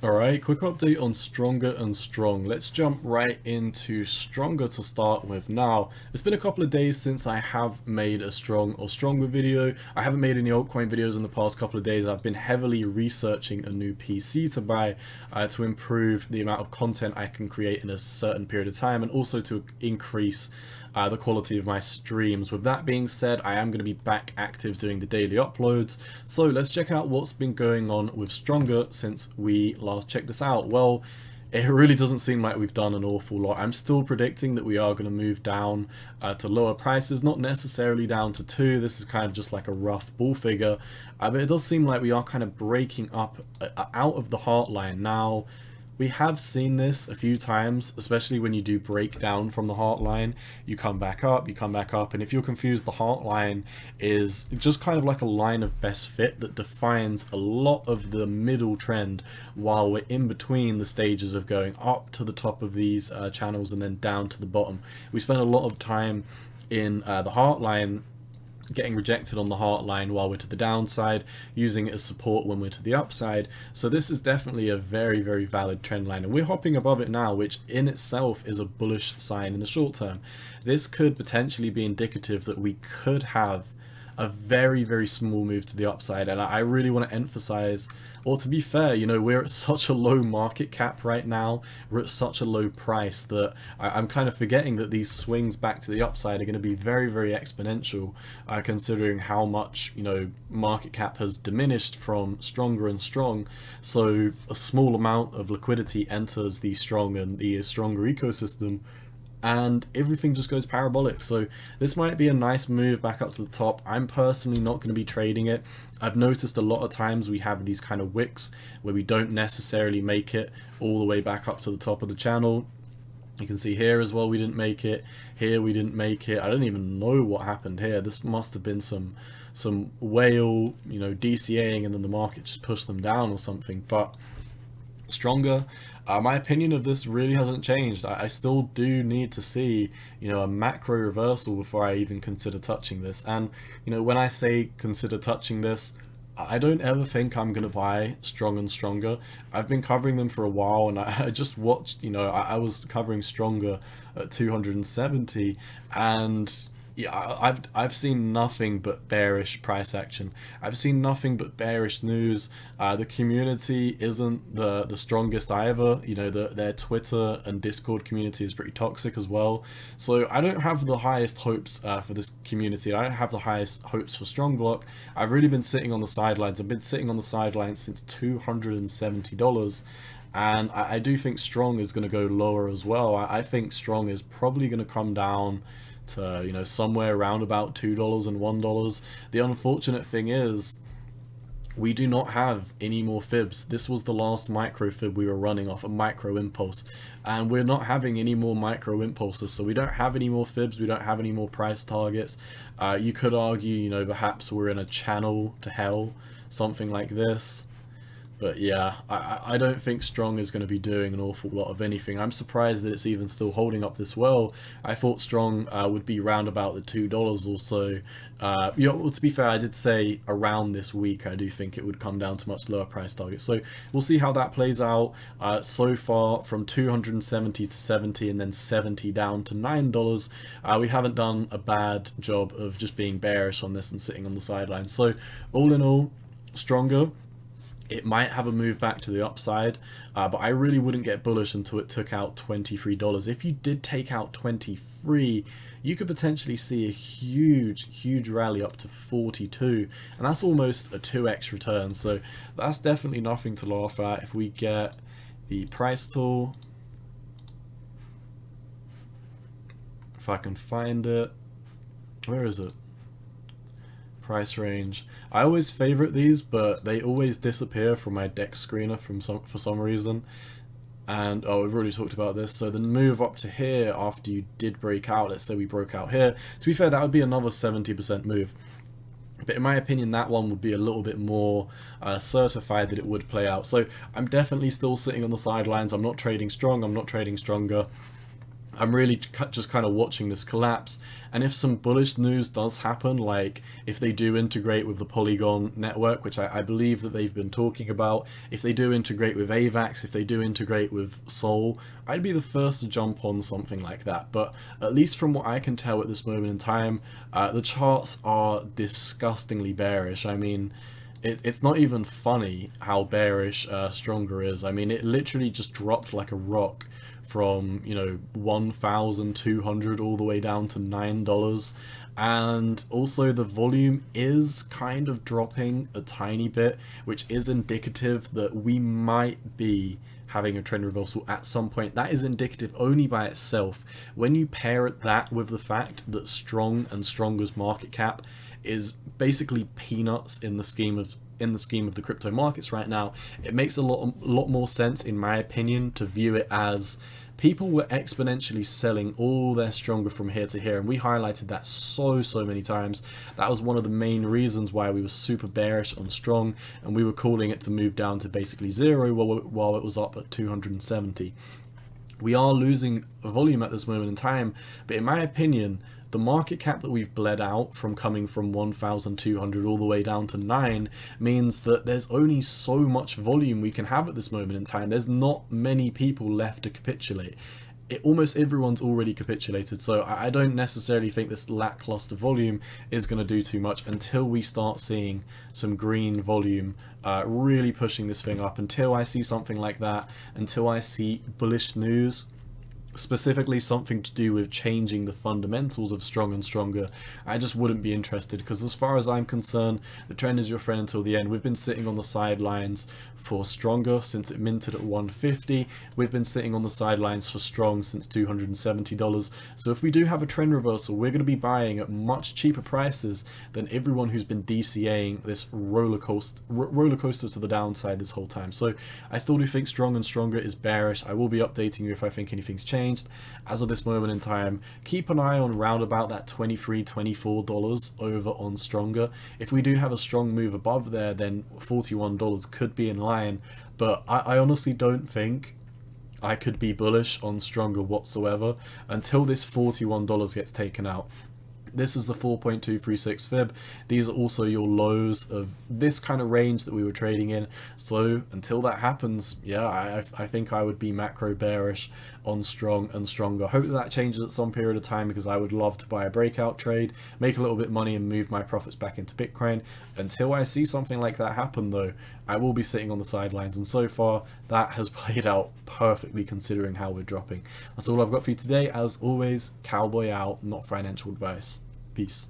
Alright, quick update on Stronger and Strong. Let's jump right into Stronger to start with. Now, it's been a couple of days since I have made a Strong or Stronger video. I haven't made any altcoin videos in the past couple of days. I've been heavily researching a new PC to buy to improve the amount of content I can create in a certain period of time, and also to increase the quality of my streams. With that being said, I am going to be back active doing the daily uploads. So let's check out what's been going on with Stronger since we last checked this out. Well, it really doesn't seem like we've done an awful lot. I'm still predicting that we are going to move down to lower prices, not necessarily down to 2. This is kind of just like a rough ball figure, but it does seem like we are kind of breaking up out of the heartline. Now, we have seen this a few times, especially when you do break down from the heartline. You come back up, and if you're confused, the heartline is just kind of like a line of best fit that defines a lot of the middle trend while we're in between the stages of going up to the top of these channels and then down to the bottom. We spend a lot of time in the heartline, getting rejected on the heartline while we're to the downside, using it as support when we're to the upside. So this is definitely a very, very valid trend line, and we're hopping above it now, which in itself is a bullish sign in the short term. This could potentially be indicative that we could have a very, very small move to the upside, and I really want to emphasize, or to be fair, you know, we're at such a low market cap right now, we're at such a low price that I'm kind of forgetting that these swings back to the upside are going to be very, very exponential, considering how much, you know, market cap has diminished from Stronger and Strong. So a small amount of liquidity enters the Strong and the Stronger ecosystem, and everything just goes parabolic. So this might be a nice move back up to the top. I'm personally not going to be trading it. I've noticed a lot of times we have these kind of wicks where we don't necessarily make it all the way back up to the top of the channel. You can see here as well, we didn't make it. Here we didn't make it. I don't even know what happened here. This must have been some whale, you know, DCAing, and then the market just pushed them down or something. But Stronger, my opinion of this really hasn't changed. I still do need to see, you know, a macro reversal before I even consider touching this. And, you know, when I say consider touching this, I don't ever think I'm going to buy Strong and Stronger. I've been covering them for a while, and I just watched, you know, I was covering Stronger at 270, and yeah, I've seen nothing but bearish price action. I've seen nothing but bearish news. The community isn't the strongest either. You know, their Twitter and Discord community is pretty toxic as well. So I don't have the highest hopes for this community. I don't have the highest hopes for StrongBlock. I've really been sitting on the sidelines. I've been sitting on the sidelines since $270. And I do think Strong is going to go lower as well. I think Strong is probably going to come down to, you know, somewhere around about $2 and $1. The unfortunate thing is we do not have any more fibs. This was the last micro fib we were running off, a micro impulse, and we're not having any more micro impulses, so we don't have any more fibs, we don't have any more price targets. You could argue, you know, perhaps we're in a channel to hell, something like this. But yeah, I don't think Strong is going to be doing an awful lot of anything. I'm surprised that it's even still holding up this well. I thought Strong would be round about the $2 or so. You know, well, to be fair, I did say around this week I do think it would come down to much lower price targets. So we'll see how that plays out. So far, from 270 to 70 and then 70 down to $9, we haven't done a bad job of just being bearish on this and sitting on the sidelines. So all in all, Stronger, it might have a move back to the upside, but I really wouldn't get bullish until it took out $23. If you did take out 23, you could potentially see a huge rally up to 42, and that's almost a 2x return. So that's definitely nothing to laugh at. If we get the price tool, if I can find it, where is it? Price range. I always favorite these, but they always disappear from my deck screener for some reason. And oh, we've already talked about this. So the move up to here after you did break out, let's say we broke out here, to be fair, that would be another 70% move. But in my opinion, that one would be a little bit more certified that it would play out. So I'm definitely still sitting on the sidelines. I'm not trading Strong, I'm not trading Stronger. I'm really just kind of watching this collapse, and if some bullish news does happen, like if they do integrate with the Polygon network, which I believe that they've been talking about, if they do integrate with AVAX, if they do integrate with Sol, I'd be the first to jump on something like that. But at least from what I can tell at this moment in time, the charts are disgustingly bearish. I mean, it's not even funny how bearish StrongR is. I mean, it literally just dropped like a rock from, you know, 1,200 all the way down to $9. And also the volume is kind of dropping a tiny bit, which is indicative that we might be having a trend reversal at some point. That is indicative only by itself. When you pair that with the fact that Strong and StrongR's market cap is basically peanuts in the scheme of the crypto markets right now, it makes a lot more sense, in my opinion, to view it as people were exponentially selling all their StrongR from here to here, and we highlighted that so many times. That was one of the main reasons why we were super bearish on Strong, and we were calling it to move down to basically zero while it was up at 270. We are losing volume at this moment in time, but in my opinion, the market cap that we've bled out from coming from 1,200 all the way down to 9 means that there's only so much volume we can have at this moment in time. There's not many people left to capitulate. Almost everyone's already capitulated, so I don't necessarily think this lackluster volume is going to do too much until we start seeing some green volume really pushing this thing up. Until I see something like that, until I see bullish news, specifically something to do with changing the fundamentals of Strong and StrongR, I just wouldn't be interested, because as far as I'm concerned, the trend is your friend until the end. We've been sitting on the sidelines for StrongR since it minted at 150. We've been sitting on the sidelines for Strong since $270. So if we do have a trend reversal, we're going to be buying at much cheaper prices than everyone who's been DCAing this roller coaster to the downside this whole time. So I still do think Strong and StrongR is bearish. I will be updating you if I think anything's changed. As of this moment in time, keep an eye on round about that $23, $24 over on StrongR. If we do have a strong move above there, then $41 could be in line, but I honestly don't think I could be bullish on StrongR whatsoever until this $41 gets taken out. This is the 4.236 fib. These are also your lows of this kind of range that we were trading in. So until that happens, yeah, I think I would be macro bearish on Strong and StrongR. Hope that changes at some period of time, because I would love to buy a breakout trade, make a little bit of money and move my profits back into Bitcoin. Until I see something like that happen though, I will be sitting on the sidelines, and so far that has played out perfectly considering how we're dropping. That's all I've got for you today. As always, cowboy out, not financial advice. Peace.